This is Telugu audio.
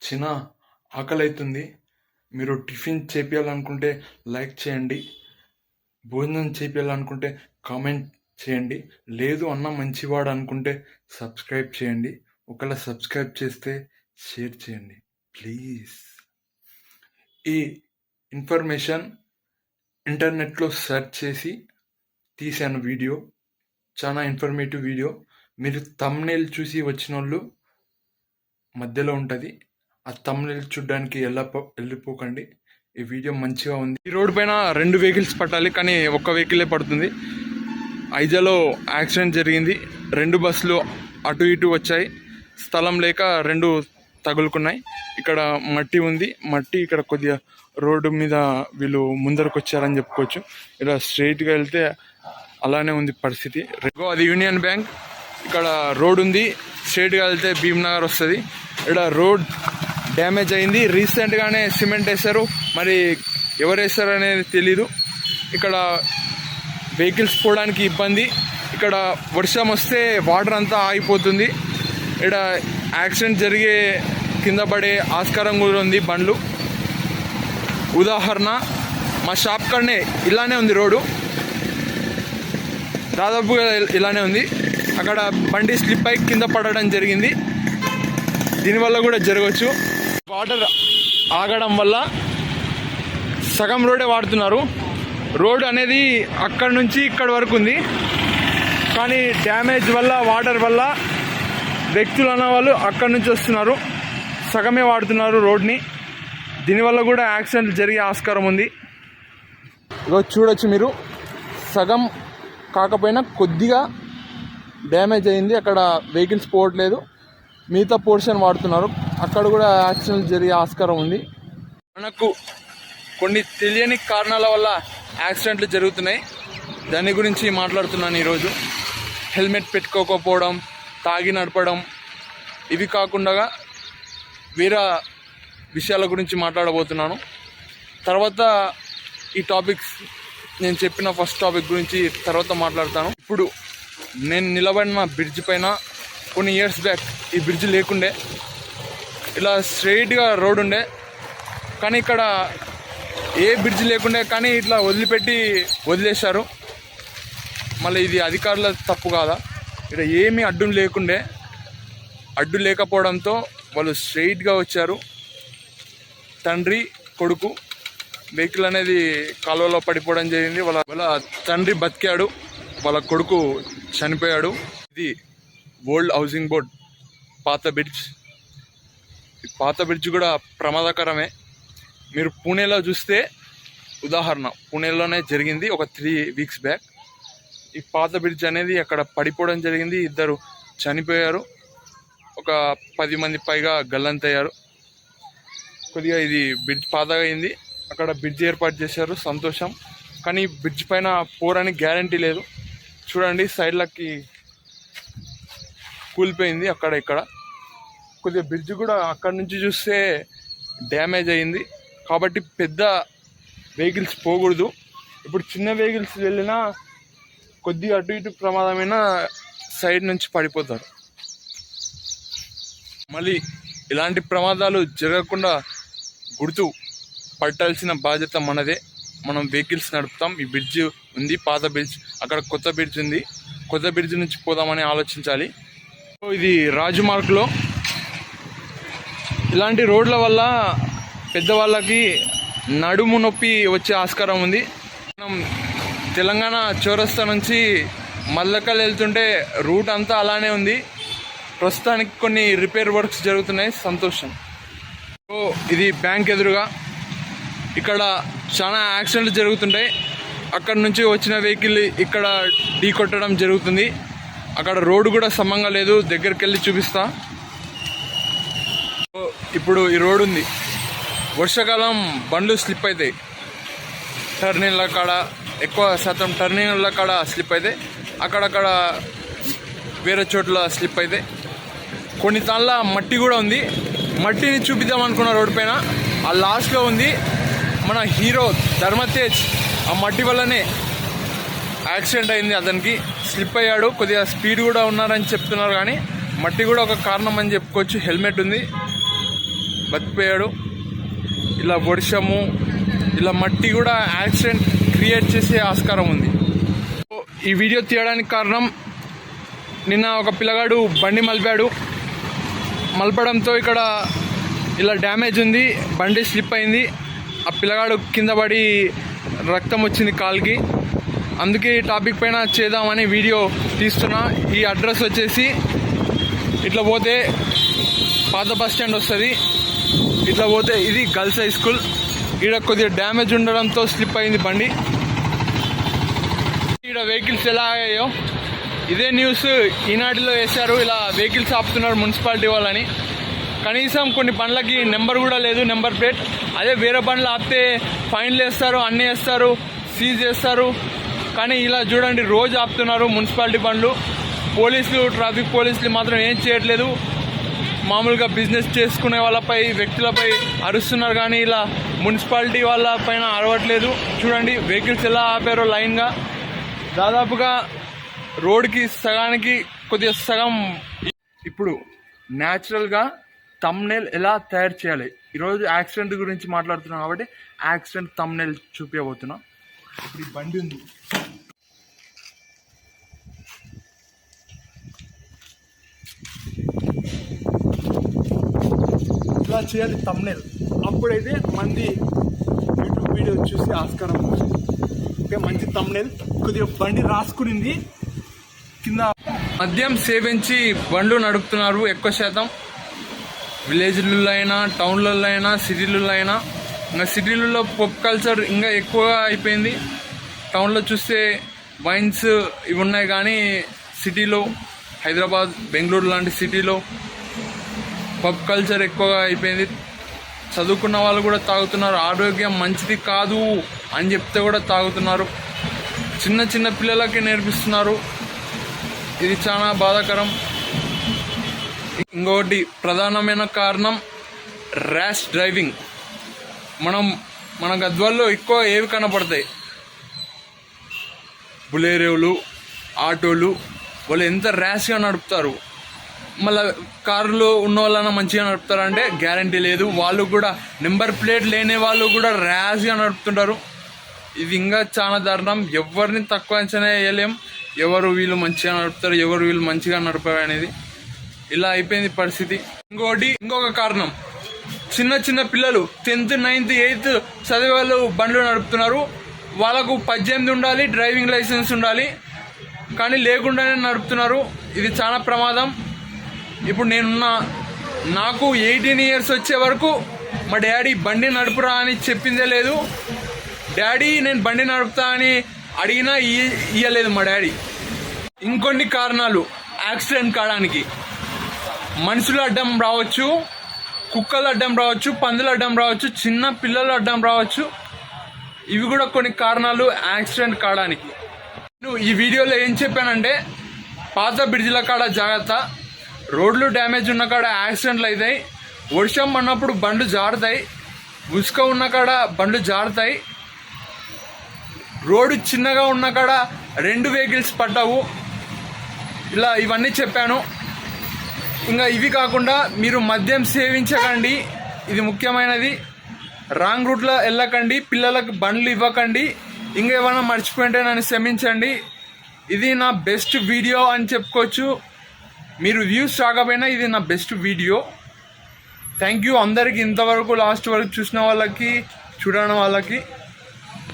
చిన్న ఆకలి అవుతుంది. మీరు టిఫిన్ చేపియాలనుకుంటే లైక్ చేయండి, భోజనం చేపియాలనుకుంటే కామెంట్ చేయండి, లేదు అన్న మంచివాడు అనుకుంటే సబ్స్క్రైబ్ చేయండి. ఒకవేళ సబ్స్క్రైబ్ చేస్తే షేర్ చేయండి ప్లీజ్. ఈ ఇన్ఫర్మేషన్ ఇంటర్నెట్లో సెర్చ్ చేసి తీశాను వీడియో, చాలా ఇన్ఫర్మేటివ్ వీడియో. మీరు థంబ్నెయిల్ చూసి వచ్చిన వాళ్ళు మధ్యలో ఉంటుంది, ఆ థంబ్నెయిల్ చూడడానికి వెళ్ళిపోకండి. ఈ వీడియో మంచిగా ఉంది. ఈ రోడ్డు పైన 2 వెహికల్స్ పట్టాలి, కానీ ఒక్క వెహికలే పడుతుంది. ఐజాలో యాక్సిడెంట్ జరిగింది. 2 బస్సులు అటు ఇటు వచ్చాయి, స్థలం లేక 2 తగులుకున్నాయి. ఇక్కడ మట్టి ఉంది, మట్టి ఇక్కడ కొద్దిగా రోడ్డు మీద వీళ్ళు ముందరకు వచ్చారని చెప్పుకోవచ్చు. ఇలా స్ట్రైట్గా వెళ్తే అలానే ఉంది పరిస్థితి. అది యూనియన్ బ్యాంక్. ఇక్కడ రోడ్ ఉంది, స్ట్రైట్గా వెళ్తే భీమ్నగర్ వస్తుంది. ఇక్కడ రోడ్ డ్యామేజ్ అయింది, రీసెంట్గానే సిమెంట్ వేశారు, మరి ఎవరు వేస్తారు అనేది తెలీదు. ఇక్కడ వెహికల్స్ పోవడానికి ఇబ్బంది. ఇక్కడ వర్షం వస్తే వాటర్ అంతా ఆగిపోతుంది. ఇక్కడ యాక్సిడెంట్ జరిగే కింద పడే ఆస్కారం కూడా ఉంది బండ్లు. ఉదాహరణ, మా షాప్ కాడనే ఇలానే ఉంది రోడ్డు, దాదాపుగా ఇలానే ఉంది. అక్కడ బండి స్లిప్ అయి కింద పడడం జరిగింది. దీనివల్ల కూడా జరగవచ్చు. వాటర్ ఆగడం వల్ల సగం రోడే వాడుతున్నారు. రోడ్ అనేది అక్కడి నుంచి ఇక్కడి వరకు ఉంది, కానీ డ్యామేజ్ వల్ల, వాటర్ వల్ల వ్యక్తులు అన్నవాళ్ళు అక్కడి నుంచి వస్తున్నారు, సగమే వాడుతున్నారు రోడ్ని. దీనివల్ల కూడా యాక్సిడెంట్ జరిగే ఆస్కారం ఉంది. ఇగో చూడొచ్చు మీరు, సగం కాకపోయినా కొద్దిగా డ్యామేజ్ అయింది. అక్కడ వెహికల్స్ పోవట్లేదు, మిగతా పోర్షన్ వాడుతున్నారు. అక్కడ కూడా యాక్సిడెంట్ జరిగే ఆస్కారం ఉంది. మనకు కొన్ని తెలియని కారణాల వల్ల యాక్సిడెంట్లు జరుగుతున్నాయి, దాని గురించి మాట్లాడుతున్నాను ఈరోజు. హెల్మెట్ పెట్టుకోకపోవడం, తాగి నడపడం, ఇవి కాకుండా వేరే విషయాల గురించి మాట్లాడబోతున్నాను. తర్వాత ఈ టాపిక్స్, నేను చెప్పిన ఫస్ట్ టాపిక్ గురించి తర్వాత మాట్లాడతాను. ఇప్పుడు నేను నిలబడిన బ్రిడ్జ్ పైన కొన్ని ఇయర్స్ బ్యాక్ ఈ బ్రిడ్జ్ లేకుండే, ఇలా స్ట్రైట్గా రోడ్ ఉండే, కానీ ఇక్కడ ఏ బ్రిడ్జ్ లేకుండే, కానీ ఇట్లా వదిలేశారు. మళ్ళీ ఇది అధికారుల తప్పు కాదా? ఇక్కడ ఏమీ అడ్డు లేకపోవడంతో వాళ్ళు స్ట్రైట్గా వచ్చారు. తండ్రి కొడుకు, వెహికల్ అనేది కాలువలో పడిపోవడం జరిగింది. వాళ్ళ తండ్రి బతికాడు, వాళ్ళ కొడుకు చనిపోయాడు. ఇది వరల్డ్ హౌసింగ్ బోర్డ్ పాత బ్రిడ్జ్. ఈ పాత బ్రిడ్జ్ కూడా ప్రమాదకరమే. మీరు పూణేలో చూస్తే, ఉదాహరణ పూణేలోనే జరిగింది ఒక 3 వీక్స్ బ్యాక్. ఈ పాత బ్రిడ్జ్ అనేది అక్కడ పడిపోవడం జరిగింది, 2 చనిపోయారు, ఒక 10 మంది పైగా గల్లంతయ్యారు. కొద్దిగా ఇది బ్రిడ్జ్ పాతగా అయింది, అక్కడ బ్రిడ్జ్ ఏర్పాటు చేశారు, సంతోషం. కానీ బ్రిడ్జ్ పైన పోరని గ్యారంటీ లేదు. చూడండి, సైడ్లకి కూలిపోయింది అక్కడ ఇక్కడ. కొద్దిగా బ్రిడ్జ్ కూడా అక్కడ నుంచి చూస్తే డ్యామేజ్ అయింది, కాబట్టి పెద్ద వెహికల్స్ పోకూడదు. ఇప్పుడు చిన్న వెహికల్స్ వెళ్ళినా కొద్దిగా అటు ఇటు ప్రమాదమైన సైడ్ నుంచి పడిపోతారు. మళ్ళీ ఇలాంటి ప్రమాదాలు జరగకుండా గుర్తు పట్టాల్సిన బాధ్యత మనదే. మనం వెహికల్స్ నడుపుతాం. ఈ బ్రిడ్జ్ ఉంది, పాత బ్రిడ్జ్, అక్కడ కొత్త బ్రిడ్జ్ ఉంది, కొత్త బ్రిడ్జ్ నుంచి పోదామని ఆలోచించాలి. ఇది రాజమార్గ్లో. ఇలాంటి రోడ్ల వల్ల పెద్దవాళ్ళకి నడుము నొప్పి వచ్చే ఆస్కారం ఉంది. మనం తెలంగాణ చౌరస్తా నుంచి మల్లకల్ వెళ్తుంటే రూట్ అంతా అలానే ఉంది. ప్రస్తుతానికి కొన్ని రిపేర్ వర్క్స్ జరుగుతున్నాయి, సంతోషం. సో ఇది బ్యాంక్ ఎదురుగా. ఇక్కడ చాలా యాక్సిడెంట్లు జరుగుతుంటాయి. అక్కడ నుంచి వచ్చిన వెహికల్ ఇక్కడ ఢీ కొట్టడం జరుగుతుంది. అక్కడ రోడ్డు కూడా సమంగా లేదు, దగ్గరికి వెళ్ళి చూపిస్తా. ఇప్పుడు ఈ రోడ్డు ఉంది, వర్షాకాలం బండ్లు స్లిప్ అవుతాయి. టర్నింగ్ల కాడ, ఎక్కువ శాతం టర్నింగ్ల కాడ స్లిప్ అవుతాయి, అక్కడక్కడ వేరే చోట్ల స్లిప్ అవుతాయి. కొన్ని తాళ్ళ మట్టి కూడా ఉంది. మట్టిని చూపిద్దాం అనుకున్న రోడ్డు పైన, ఆ లాస్ట్లో ఉంది మన హీరో ధర్మతేజ్. ఆ మట్టి వల్లనే యాక్సిడెంట్ అయింది, అతనికి స్లిప్ అయ్యాడు. కొద్దిగా స్పీడ్ కూడా ఉన్నారని చెప్తున్నారు, కానీ మట్టి కూడా ఒక కారణం అని చెప్పుకోవచ్చు. హెల్మెట్ ఉంది, బతికిపోయాడు. ఇలా వర్షము ఇలా మట్టి కూడా యాక్సిడెంట్ క్రియేట్ చేసే ఆస్కారం ఉంది. ఈ వీడియో తీయడానికి కారణం, నిన్న ఒక పిల్లగాడు బండి మలపడంతో ఇక్కడ ఇలా డ్యామేజ్ ఉంది, బండి స్లిప్ అయింది. ఆ పిల్లగాడు కింద పడి రక్తం వచ్చింది కాలుకి. అందుకే ఈ టాపిక్ పైన చేద్దామని వీడియో తీస్తున్నా. ఈ అడ్రస్ వచ్చేసి ఇట్లా పోతే పాత బస్ స్టాండ్ వస్తుంది, ఇట్లా పోతే ఇది గర్ల్స్ హై స్కూల్. ఇక్కడ కొద్దిగా డ్యామేజ్ ఉండడంతో స్లిప్ అయింది బండి. ఇక్కడ వెహికల్స్ ఎలా అయ్యాయో ఇదే న్యూస్ ఈనాటిలో వేశారు. ఇలా వెహికల్స్ ఆపుతున్నారు మున్సిపాలిటీ వాళ్ళని. కనీసం కొన్ని బండ్లకి నెంబర్ కూడా లేదు, నెంబర్ ప్లేట్. అదే వేరే బండ్లు ఆపితే ఫైన్లు వేస్తారు, అన్నీ వేస్తారు, సీజ్ చేస్తారు. కానీ ఇలా చూడండి, రోజు ఆపుతున్నారు మున్సిపాలిటీ బండ్లు. పోలీసులు, ట్రాఫిక్ పోలీసులు మాత్రం ఏం చేయట్లేదు. మామూలుగా బిజినెస్ చేసుకునే వాళ్ళపై, వ్యక్తులపై అరుస్తున్నారు, కానీ ఇలా మున్సిపాలిటీ వాళ్ళ పైన అరవట్లేదు. చూడండి వెహికల్స్ ఎలా ఆపారో లైన్గా. దాదాపుగా రోడ్కి సగానికి కొద్దిగా సగం. ఇప్పుడు న్యాచురల్గా థంబ్నెయిల్ ఎలా తయారు చేయాలి, ఈరోజు యాక్సిడెంట్ గురించి మాట్లాడుతున్నాం కాబట్టి యాక్సిడెంట్ థంబ్నెయిల్ చూపించబోతున్నా. ఇప్పుడు ఈ బండి ఉంది, ఇలా చేయాలి థంబ్నెయిల్. అప్పుడైతే మంది యూట్యూబ్ వీడియో చూసి ఆస్కారం. ఓకే, మంచి థంబ్నెయిల్. కొద్దిగా బండి రాసుకునింది కింద. మద్యం సేవించి బండ్లు నడుపుతున్నారు ఎక్కువ శాతం. విలేజ్లలో అయినా, టౌన్లలో అయినా, సిటీలలో అయినా. ఇంకా సిటీలలో పబ్ కల్చర్ ఇంకా ఎక్కువగా అయిపోయింది. టౌన్లో చూస్తే వైన్స్ ఇవి ఉన్నాయి, కానీ సిటీలో హైదరాబాద్, బెంగళూరు లాంటి సిటీలో పబ్ కల్చర్ ఎక్కువగా అయిపోయింది. చదువుకున్న వాళ్ళు కూడా తాగుతున్నారు. ఆరోగ్యం మంచిది కాదు అని చెప్తే కూడా తాగుతున్నారు. చిన్న చిన్న పిల్లలకి నేర్పిస్తున్నారు. ఇది చాలా బాధాకరం. ఇంకొకటి ప్రధానమైన కారణం ర్యాష్ డ్రైవింగ్. మన గద్వాల్లో ఎక్కువ ఏవి కనపడతాయి, బులేరోలు, ఆటోలు. వాళ్ళు ఎంత ర్యాష్గా నడుపుతారు. మళ్ళీ కారులో ఉన్న వాళ్ళన్నా మంచిగా నడుపుతారంటే గ్యారంటీ లేదు. వాళ్ళు కూడా నెంబర్ ప్లేట్ లేని వాళ్ళు కూడా ర్యాష్గా నడుపుతుంటారు. ఇది ఇంకా చాలా దారుణం. ఎవరిని తక్కువ అంచనా వేయలేం. ఎవరు వీళ్ళు మంచిగా నడుపుతారు, ఎవరు వీళ్ళు మంచిగా నడపారు అనేది. ఇలా అయిపోయింది పరిస్థితి. ఇంకొక కారణం, చిన్న చిన్న పిల్లలు 10th, 9th, 8th చదివే వాళ్ళు బండ్లు నడుపుతున్నారు. వాళ్ళకు 18 ఉండాలి, డ్రైవింగ్ లైసెన్స్ ఉండాలి, కానీ లేకుండానే నడుపుతున్నారు. ఇది చాలా ప్రమాదం. ఇప్పుడు నాకు 18 years వచ్చే వరకు మా డాడీ బండి నడుపురా అని చెప్పిందే లేదు. డాడీ నేను బండి నడుపుతా అని అడిగినా ఇయ్యలేదు మా డాడీ. ఇంకొన్ని కారణాలు యాక్సిడెంట్ కావడానికి. మనుషులు అడ్డం రావచ్చు, కుక్కలు అడ్డం రావచ్చు, పందులు అడ్డం రావచ్చు, చిన్న పిల్లలు అడ్డం రావచ్చు. ఇవి కూడా కొన్ని కారణాలు యాక్సిడెంట్ కావడానికి. నేను ఈ వీడియోలో ఏం చెప్పానంటే, పాత బ్రిడ్జిల కాడ జాగ్రత్త, రోడ్లు డ్యామేజ్ ఉన్న కాడ యాక్సిడెంట్లు అవుతాయి, వర్షం పడినప్పుడు బండ్లు జారుతాయి, ఉసుక ఉన్న కాడ బండ్లు జారుతాయి, రోడ్డు చిన్నగా ఉన్న కాడ 2 వెహికల్స్ పడ్డావు. ఇలా ఇవన్నీ చెప్పాను. ఇంకా ఇవి కాకుండా మీరు మద్యం సేవించకండి, ఇది ముఖ్యమైనది. రాంగ్ రూట్లో వెళ్ళకండి, పిల్లలకు బండ్లు ఇవ్వకండి. ఇంకా ఏమైనా మర్చిపోయింటే నన్ను క్షమించండి. ఇది నా బెస్ట్ వీడియో అని చెప్పుకోవచ్చు. మీరు వ్యూస్ రాకపోయినా ఇది నా బెస్ట్ వీడియో. థ్యాంక్ యూ అందరికీ, ఇంతవరకు లాస్ట్ వరకు చూసిన వాళ్ళకి, చూడని వాళ్ళకి.